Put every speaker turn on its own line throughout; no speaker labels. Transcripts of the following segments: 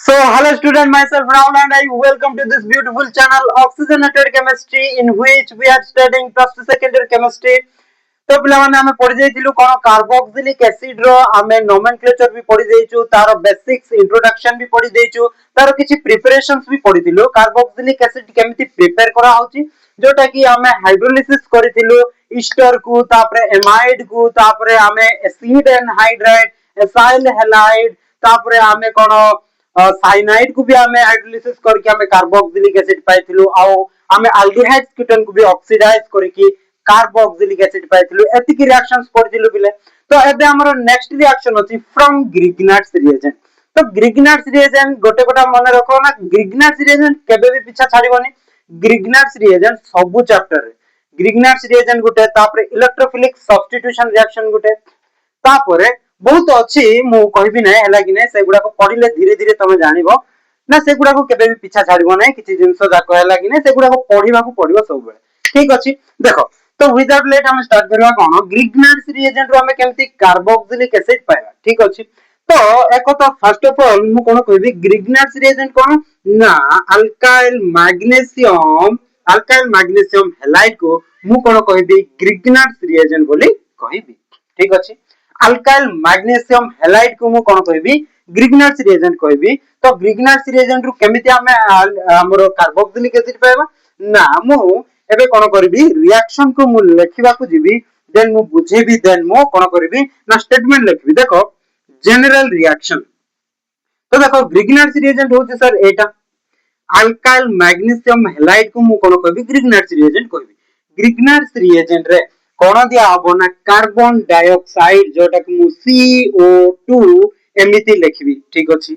So, hello student, myself Rahul and I welcome to this beautiful channel Oxygenated Chemistry in which we are studying first second year chemistry. तो पिलाମାନେ ଆମେ ପଢି ଯାଇଥିଲୁ କଣ carboxylic acid ର ଆମେ ନୋମେନକ୍ଲେଚର ବି ପଢି ଦେଇଛୁ ତାର ବେସିକ୍ସ इंट्रोडक्शन ବି ପଢି ଦେଇଛୁ ତାର କିଛି ପ୍ରିପାରେशंस ବି ପଢିଥିଲୁ କାର୍ବୋକ୍ସିଲିକ एसिड କେମିତି ପ୍ରିପେୟାର କରା ହଉଛି जोटा कि ଆମେ हाइड्रोलिसिस କରିଥିଲୁ ଇଷ୍ଟର କୁ ତାପରେ एमाइड କୁ ତାପରେ ଆମେ एसिड एनहाइड्राइड एसाइल हैलाइड तापरे आमे कोन साइनाइड को भी आमे हाइड्रोलिसिस करके आमे कार्बोक्सिलिक एसिड पाइथिलु आउ आमे एल्डिहाइड कीटन को भी ऑक्सीडाइज करके कार्बोक्सिलिक एसिड पाइथिलु एतिकी रिएक्शंस पढिथिलु बिले तो एबे हमर नेक्स्ट रिएक्शन अछि फ्रॉम ग्रिग्नार्ड्स रिएजेंट तो ग्रिग्नार्ड्स रिएजेंट गोटे गोटा मन रखो ना ग्रिग्नार्ड्स रिएजेंट केबे भी पीछा छाड़िबोनी ग्रिग्नार्ड्स रिएजेंट सब चैप्टर रे ग्रिग्नार्ड्स रिएजेंट गोटे तापर इलेक्ट्रोफिलिक सब्स्टिट्यूशन रिएक्शन गोटे तापर बहुत अच्छी मु कहबी नै हला कि नै सेगुडा को पढिले धीरे धीरे तमे जानिबो ना सेगुडा को केबे भी पीछा छाड़िबो नै किछि जिंस जाको हला कि नै सेगुडा को पढिबा को पडिबो सब बेले ठीक अछि देखो तो विदाउट लेट हम स्टार्ट करबा कोन ग्रिग्नार्ड्स रिएजेंट रो हमें केमती कार्बोक्सिलिक एसिड पाइबा ठीक अछि तो एको तो फर्स्ट ऑफ ऑल मु कोन कहबी ग्रिग्नार्ड्स रिएजेंट कोन ना अल्काइल मैग्नीशियम हैलाइड को मु कोन कहबी ग्रिग्नार्ड्स रिएजेंट बोली कहबी ठीक अछि अल्काइल मैग्नीशियम हैलाइड को मु कोन कहबी ग्रिग्नार्ड्स रिएजेंट कहबी तो ग्रिग्नार्ड्स रिएजेंट रु केमिति हमें हमरो कार्बोक्सिलिक एसिड पाइबा ना मु एबे कोन करबी रिएक्शन को मु लेखिबा को जीबी देन मु बुझेबी देन मु कोन करबी ना स्टेटमेंट लिखबी देखो जनरल रिएक्शन तो देखो ग्रिग्नार्ड्स रिएजेंट होचे सर एटा अल्काइल मैग्नीशियम हैलाइड को मु कोन कहबी ग्रिग्नार्ड्स रिएजेंट कहबी ग्रिग्नार्ड्स रिएजेंट रे कोन दिया हबो ना कार्बन डाइऑक्साइड जोटा कि मु CO2 एमिति लिखबी ठीक अछि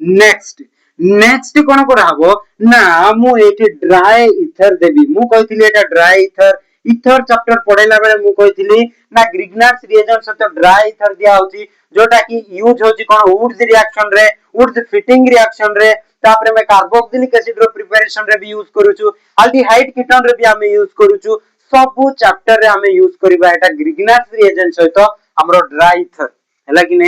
नेक्स्ट नेक्स्ट कोन करा हबो ना मु एठी ड्राई ईथर देबी मु कहितली एटा ड्राई ईथर ईथर चैप्टर पढैला बेले मु कहितली ना ग्रिग्नार्ड्स रिएजेंट सते ड्राई ईथर दिया होची जोटा कि यूज होची कोन वुड्स रिएक्शन रे वुड्स फिटिंग रिएक्शन रे तापरे में कार्बोक्सिलिक एसिड रो प्रिपरेशन रे भी यूज करूछु एल्डिहाइड कीटन रे भी हमें यूज करूछु सब चैप्टर रे हमें यूज करबा एटा ग्रिग्नार्ड्स रिएजेंट सहित हमरो ड्राई ईथर हैला कि नै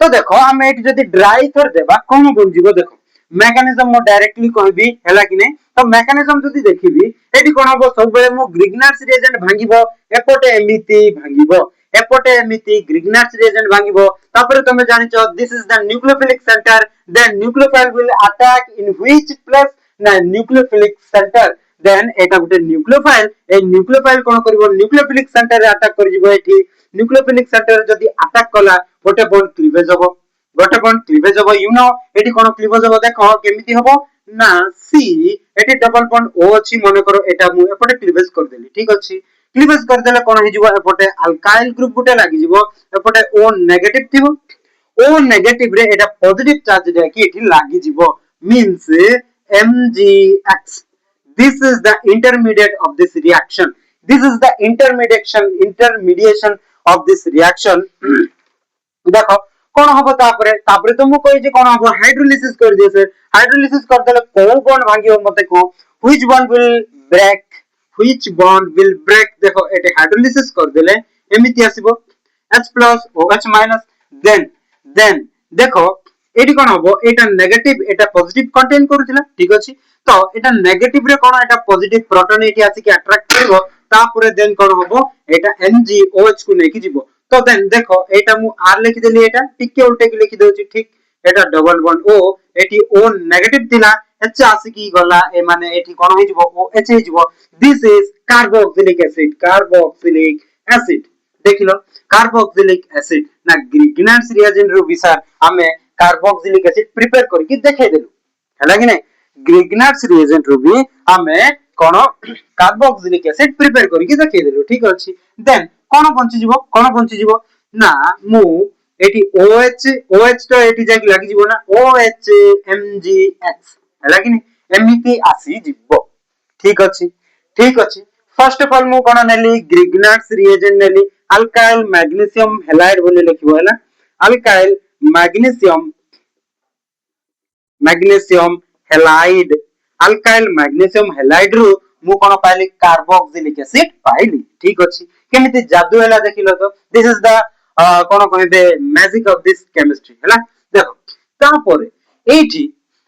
तो देखो हम एटी जदी ड्राई ईथर देबा कोन बन जीवो देखो मेकानिज्म मो डायरेक्टली कहबी हैला कि नै तो मेकानिज्म जदी देखिबी एटी कोन हबो सब बेले मो ग्रिग्नार्ड्स रिएजेंट भांगिबो एपोटे एमिति भांगिबो एपोटे एमिति ग्रिग्नार्ड्स रिएजेंट भांगिबो तापर तमे जानिचो this is the nucleophilic centre then nucleophile will attack in which place ना न्यूक्लियोफिलिक सेंटर देन एटा गुटे न्यूक्लियोफाइल ए न्यूक्लियोफाइल कोन करबो न्यूक्लियोफिलिक सेंटर रे अटैक कर जिवो एठी न्यूक्लियोफिलिक सेंटर जदी अटैक कला गोटे बॉन्ड क्लीवेज हबो गोटे बॉन्ड क्लीवेज हबो यू नो एठी कोन क्लीवेज हबो देखो केमिति हबो ना सी एठी डबल बॉन्ड O अछि माने करो एटा मु एपटे क्लीवेज कर देली ठीक अछि क्लीवेज कर देले कोन हे जिवो एपटे अल्काइल ग्रुप गुटे लागि जिवो एपटे O नेगेटिव थिबो O नेगेटिव रे एटा पॉजिटिव चार्ज रे कि एठी लागि जिवो means MgX this is the intermediate of this reaction this is the intermediation of this reaction देखो कोन हबो तापरे तापरे तो मु कहि जे कोन हबो हाइड्रोलिसिस कर दिए सर हाइड्रोलिसिस कर देले कोन बॉन्ड भांगियो मते को व्हिच बॉन्ड विल ब्रेक देखो एटे हाइड्रोलिसिस कर देले एमिति आसीबो H+ OH- देन देखो एटी कोन हबो एटा नेगेटिव एटा पॉजिटिव कंटेन करूथिला ठीक अछि तो एटा नेगेटिव रे कोन एटा पॉजिटिव प्रोटॉन एटी आसी के अट्रैक्ट करबो तापरे देन कोन हबो एटा NgOH को नेकी जिवो तो देन देखो एटा मु R लिखि देली एटा टिके उल्टे के लिखि दोछि ठीक एटा double bond O eighty O negative थिला H आसी की गला ए माने एटी कोन हे जिवो OH हे जिवो दिस इज कार्बोक्सिलिक एसिड देखिलो कार्बोक्सिलिक एसिड ना ग्रिग्नार्ड्स रिएजेंट रो विसार हमें कार्बोक्सिलिक एसिड प्रिपेयर करके देखे देलु हला कि नै ग्रिग्नार्ड्स रिएजेंट रो भी हमें कोन कार्बोक्सिलिक एसिड प्रिपेयर करके देखे देलु ठीक अछि देन कोन बंची जीवो ना मु एटी OH तो एटी जाकी लागि जीवो ना OH MgX हला कि नै एमिति आसी जीवो ठीक अछि फर्स्ट ऑफ ऑल मु कोन नेली ग्रिग्नार्ड्स रिएजेंट नेली अल्काइल मैग्नीशियम हैलाइड बोले लिखिबो हैला alkyl magnesium halide alkyl magnesium halide रु मु कोन पाइली कार्बोक्सिलिक एसिड पाइली ठीक अछि केमिति जादू हैला देखिलो तो दिस इज द कोन कहबे मैजिक ऑफ दिस केमिस्ट्री हैला देखो तापरे एठी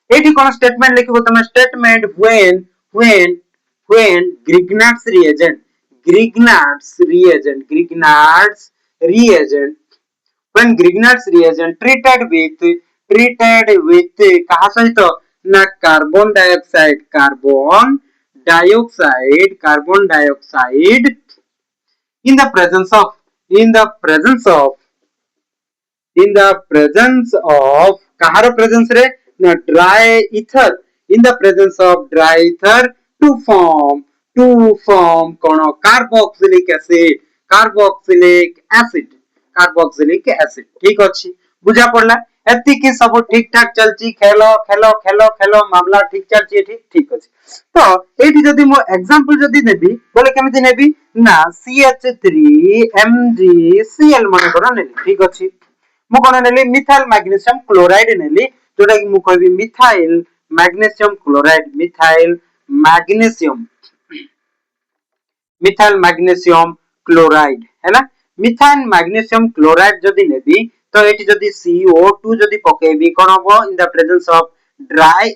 एठी कोन स्टेटमेंट लिखिबो तमे statement when Grignard's reagent when Grignard's reagent treated with कहा सहित ना carbon dioxide in the presence of in the presence of in the presence of kahar presence re na dry ether in the presence of dry ether to form kono carboxylic acid ठीक अछि बुझा पड़ला एति की सब ठीक ठाक चलची खेलो मामला ठीक चलची एठी ठीक अछि तो एठी जदी मो एग्जांपल जदी नेबी बोले केमिति नेबी ना CH3MgCl माने कोन नेली ठीक अछि मु कोन नेली मिथाइल मैग्नीशियम क्लोराइड नेली जोटा कि मु कहबी मिथाइल मैग्नीशियम क्लोराइड हैला मिथाइल मैग्नीशियम क्लोराइड जदी नेबी तो एटी जदी CO2 जदी पकेबी कोन हो in the presence of dry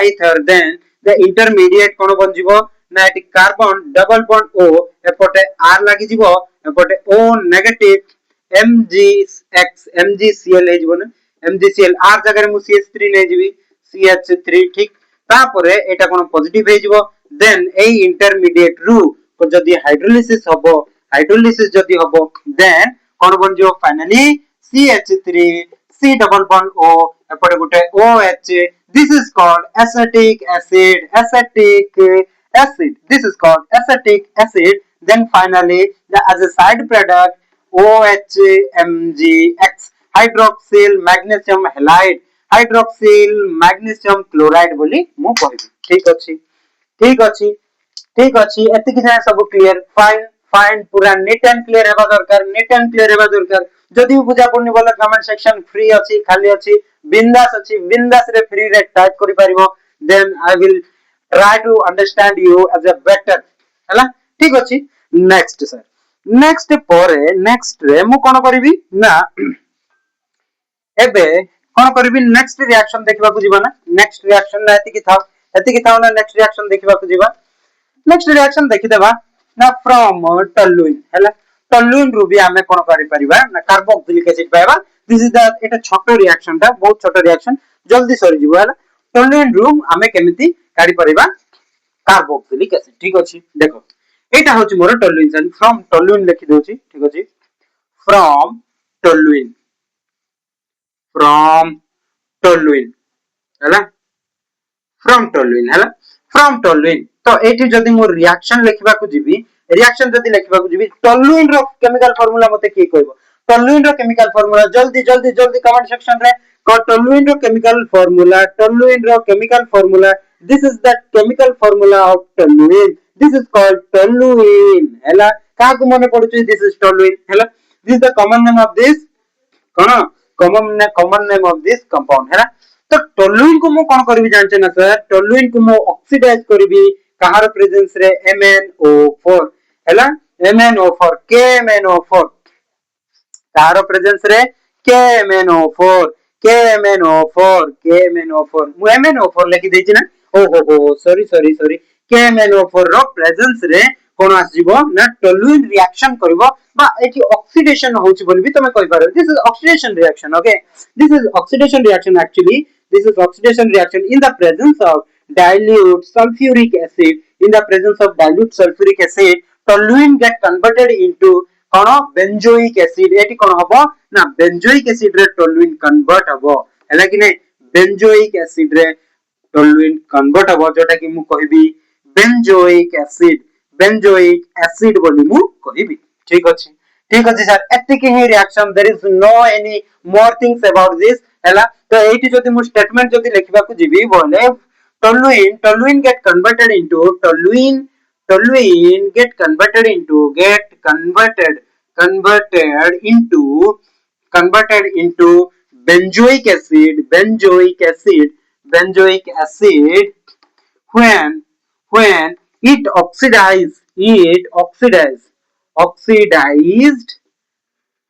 ether then the intermediate कोन बन जिवो ना एटी कार्बन डबल बॉन्ड O एपटे R लागि जिवो एपटे O नेगेटिव MgCl हे जिवो ना MgCl R जगह मु CH3 नै जिवि CH3 ठीक तापरे एटा कोन पॉजिटिव हे जिवो देन ए इंटरमीडिएट रु को जदी हाइड्रोलिसिस जदी हबो देन कोन बन जिवो finally CH3 C double bond O एपटे Gute OH this is called acetic acid this is called acetic acid then finally as a side product OHMgX hydroxyl magnesium chloride बोली मु कहबी ठीक अछि एति कि सब क्लियर फाइन पूरा नीट एंड क्लियर हेबा दरकार जदी बुझा पड़नी बोले कमेंट सेक्शन फ्री अछि खाली अछि बिंदास रे फ्री रे टाइप करि परिबो then I will try to understand you as a better हला ठीक अछि नेक्स्ट रे मु कोन करिवि ना एबे कोन करिवि नेक्स्ट रिएक्शन देखबा को जीवा ना नेक्स्ट रिएक्शन ना एति कि थाउ ना नेक्स्ट रिएक्शन देखबा को जीवा नेक्स्ट रिएक्शन देखि देबा ना फ्रॉम टॉलुइन हैला टॉलुइन रु भी हमें कोन करि परिबा ना कार्बोक्सिलिक एसिड पाएबा दिस इज द एटा छोटो रिएक्शन ता बहुत छोटो रिएक्शन जल्दी सरी जीवा हैला टॉलुइन रु हमें केमिति काढि परिबा कार्बोक्सिलिक एसिड ठीक अछि देखो एटा होची मोर टॉलुइन फ्रॉम टॉलुइन लिखि दोची ठीक अछि फ्रॉम टॉलुइन हैला फ्रॉम टॉलुइन तो एठी जदी मोर रिएक्शन लिखबा को जीबी टॉलुइन रो केमिकल फार्मूला मते की कहबो टॉलुइन रो केमिकल फार्मूला जल्दी कमेंट सेक्शन रे टॉलुइन रो chemical formula this is the chemical formula of toluene this is called toluene हैला का को मने पडुची दिस इज टॉलुइन हैला this is the common name of this common name of this compound हैला तो टॉलुइन को मु कोन करबी जानचे ना सर टॉलुइन को मु ऑक्सीडाइज करबी कहार प्रेजेंस रे MnO4 हैला MnO4 KMnO4 कहार प्रेजेंस रे KMnO4 मु MnO4 लिखि देछि ना ओहो सॉरी KMnO4 रो प्रेजेंस रे कोन आसीबो ना टॉलुइन रिएक्शन करबो बा एठी ऑक्सीडेशन होछि बोली भी तमे कहि पारो this is oxidation reaction okay this is oxidation reaction actually this is oxidation reaction in the presence of dilute sulfuric acid toluene get converted into kono benzoic acid एटी कोन हबो ना benzoic acid रे toluene convert हबो हैला कि नै benzoic acid रे toluene convert हबो जोटा कि मु कहबी benzoic acid बोली मु कहबी ठीक अछि सर एति कि ही reaction there is no any more things about this हैला तो एटी जदी मु स्टेटमेंट जदी लिखबा को जीबी बोले toluene get converted into benzoic acid when it oxidized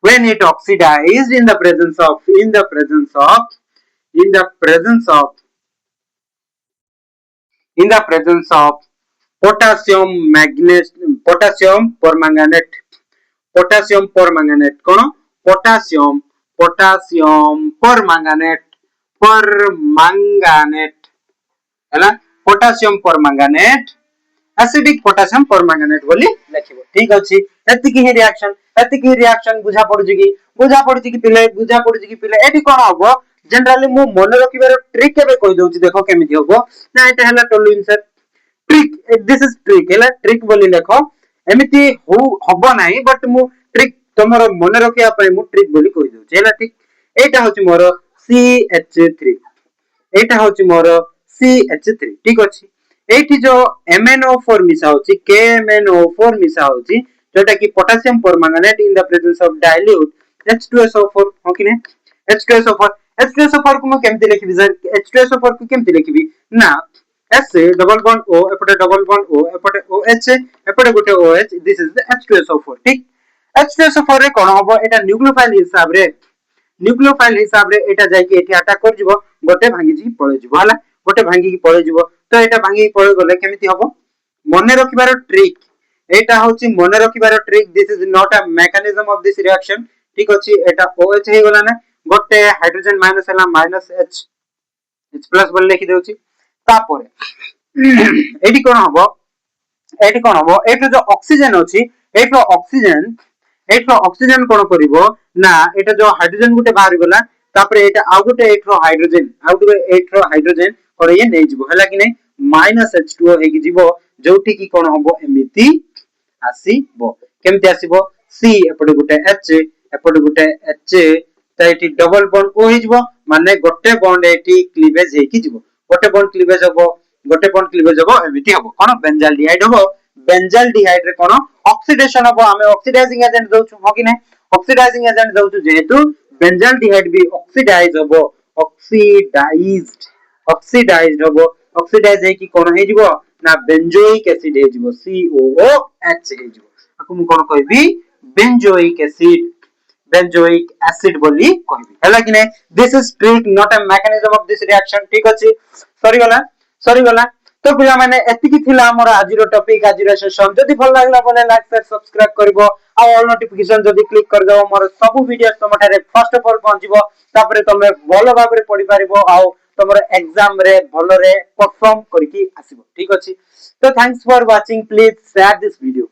when it oxidized in the presence of in the presence of in the presence of potassium magnesium potassium permanganate potassium permanganate कौन potassium permanganate है potassium permanganate acidic potassium permanganate बोली लिखिबो ठीक अछि एति की reaction बुझा पड़ुची कि पिले एठी कोन हबो जनरली मु मन रखिबार ट्रिक केबे कहि दउची देखो केमिति हबो ना एटा हला toluene sir trick this is trick हला ट्रिक बोली देखो एमिति हबो नाही बट मु ट्रिक तमरो मन रखिया पय मु ट्रिक बोली कहि दउची हला ठीक एटा होची मोर CH3 एटा होची मोर CH3 ठीक अछि एठी जो MnO4 मिसा होची KMnO4 मिसा होची जोटा कि potassium permanganate in the presence of dilute H2SO4 हो कि ने H2SO4 को मैं केमति लिखिबि सर H2SO4 को केमति लिखिबि ना S डबल बॉन्ड O एपटे डबल बॉन्ड O एपटे OH एपटे गोटे OH this is the H2SO4 ठीक H2SO4 रे कोन हबो एटा न्यूक्लियोफाइल हिसाब रे एटा जाय कि एठी अटैक कर जिवो गोटे भांगी जी पळे जिवो हला गोटे भांगी की पळे जिवो तो एटा भांगी की पळे गले केमिति हबो मने रखिबार ट्रिक एटा होची मने रखिबार trick this is not a mechanism of this reaction ठीक अछि एटा OH हे गला ना गोटे हाइड्रोजन माइनस हला माइनस H प्लस बोल लिखि देउची तापरे एठी कोन हबो एठी जो ऑक्सीजन अछि एठो ऑक्सीजन कोन करिवो ना एटा जो हाइड्रोजन गुटे बाहर गला तापरे एटा आ गुटे एठो हाइड्रोजन कोन ये नै जिवो हला कि नै -H2O हे कि जिवो जोठी की कोन हबो एमिति आसीबो केमति आसीबो C एपटे गुटे H एपटे गुटे H त एठी डबल बॉन्ड O हे जिवो माने गोटे बॉन्ड एठी क्लीवेज हे कि जिवो गोटे बॉन्ड क्लीवेज हबो एमिति हबो कोन बेंजाल्डिहाइड रे कोन ऑक्सीडेशन हबो हमें ऑक्सीडाइजिंग एजेंट दउछु हो कि नै ऑक्सीडाइजिंग एजेंट दउछु जेहेतु बेंजाल्डिहाइड भी ऑक्सीडाइज हबो ऑक्सीडाइज्ड हबो ऑक्सीडाइज हे कि कोन हे जिवो ना बेंजोइक एसिड हे जिवो COOH हे जिवो आकु मु कोन कहबी बेंजोइक एसिड बोली कहबी हला कि नै this is trick not a mechanism of this reaction ठीक अछि सरी गला तो पिला माने एति की थिला हमर आजिरो टॉपिक आजिरो सेशन जदि भल लागला बोले लाइक शेयर सब्सक्राइब करबो आ ऑल नोटिफिकेशन जदि क्लिक कर दो मोर सब वीडियो तमठारे फर्स्ट ऑफ ऑल पहुंचबो तापरे तमे भलो भाबरे पढि पारिबो आ तमर एग्जाम रे भलो रे परफॉर्म करकी आसीबो ठीक अछि तो thanks for watching please share this video